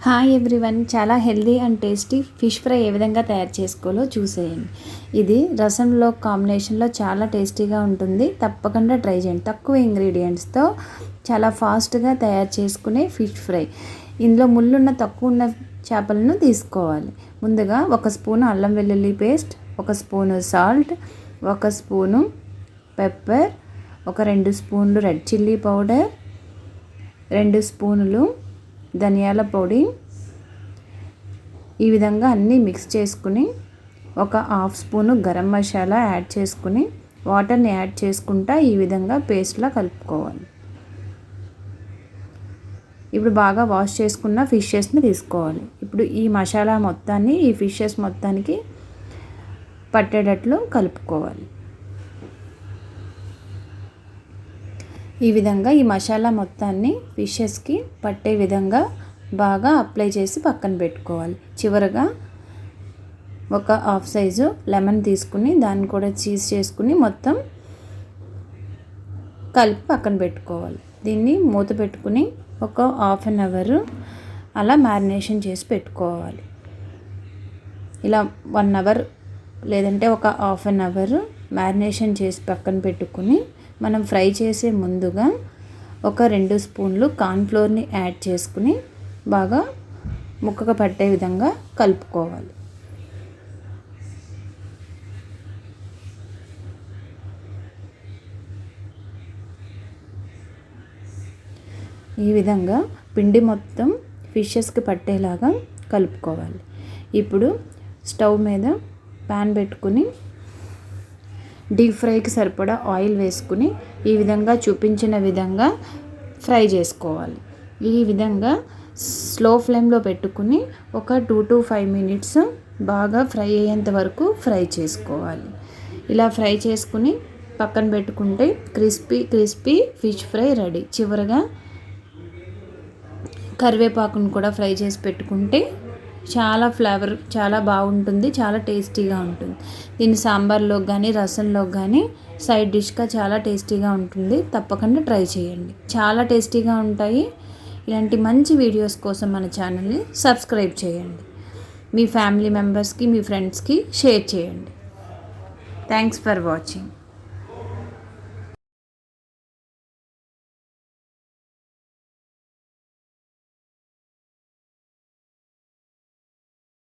Hi everyone, చాలా healthy and tasty fish fry ఏ విధంగా తయారు చేసుకోవాలో చూసేయండి. ఇది రసంలో కాంబినేషన్లో చాలా టేస్టీగా ఉంటుంది. తప్పకుండా ట్రై చేయండి. తక్కువ ఇంగ్రీడియంట్స్తో చాలా ఫాస్ట్గా తయారు చేసుకునే ఫిష్ ఫ్రై. ఇందులో ముళ్ళున్న తక్కువ ఉన్న చేపలను తీసుకోవాలి. ముందుగా 1 స్పూను అల్లం వెల్లుల్లి paste, 1 spoon salt, 1 spoon pepper, 2 స్పూన్లు రెడ్ చిల్లీ పౌడర్, 2 స్పూనులు ధనియాల పొడి. ఈ విధంగా అన్నీ మిక్స్ చేసుకుని 1/2 స్పూను గరం మసాలా యాడ్ చేసుకుని వాటర్ని యాడ్ చేసుకుంటా ఈ విధంగా పేస్ట్లా కలుపుకోవాలి. ఇప్పుడు బాగా వాష్ చేసుకున్న ఫిషెస్ని తీసుకోవాలి. ఇప్పుడు ఈ మసాలా మొత్తాన్ని ఈ ఫిషెస్ మొత్తానికి పట్టేటట్లు కలుపుకోవాలి. ఈ విధంగా ఈ మసాలా మొత్తాన్ని ఫిషెస్కి పట్టే విధంగా బాగా అప్లై చేసి పక్కన పెట్టుకోవాలి. చివరగా 1/2 సైజు లెమన్ తీసుకుని దాన్ని కూడా చీజ్ చేసుకుని మొత్తం కలిపి పక్కన పెట్టుకోవాలి. దీన్ని మూత పెట్టుకుని ఒక 1/2 అవర్ అలా మ్యారినేషన్ చేసి పెట్టుకోవాలి. ఇలా 1 అవర్ లేదంటే ఒక 1/2 అవర్ మ్యారినేషన్ చేసి పక్కన పెట్టుకుని మనం ఫ్రై చేసే ముందుగా 2 స్పూన్లు కార్న్ఫ్లోర్ని యాడ్ చేసుకుని బాగా ముక్కగా పట్టే విధంగా కలుపుకోవాలి. ఈ విధంగా పిండి మొత్తం ఫిషెస్కి పట్టేలాగా కలుపుకోవాలి. ఇప్పుడు స్టవ్ మీద ప్యాన్ పెట్టుకుని డీప్ ఫ్రైకి సరిపడా ఆయిల్ వేసుకుని ఈ విధంగా చూపించిన విధంగా ఫ్రై చేసుకోవాలి. ఈ విధంగా స్లో ఫ్లేమ్లో పెట్టుకుని ఒక 2 to 5 మినిట్స్ బాగా ఫ్రై అయ్యేంత వరకు ఫ్రై చేసుకోవాలి. ఇలా ఫ్రై చేసుకుని పక్కన పెట్టుకుంటే క్రిస్పీ ఫిష్ ఫ్రై రెడీ. చివరగా కరివేపాకును కూడా ఫ్రై చేసి పెట్టుకుంటే చాలా ఫ్లేవర్ చాలా బాగుంటుంది, చాలా టేస్టీగా ఉంటుంది. దీన్ని సాంబార్లో కానీ రసంలో కానీ సైడ్ డిష్గా చాలా టేస్టీగా ఉంటుంది. తప్పకుండా ట్రై చేయండి. చాలా టేస్టీగా ఉంటాయి. ఇలాంటి మంచి వీడియోస్ కోసం మన ఛానల్ని సబ్స్క్రైబ్ చేయండి. మీ ఫ్యామిలీ మెంబర్స్కి మీ ఫ్రెండ్స్కి షేర్ చేయండి. Thanks for watching.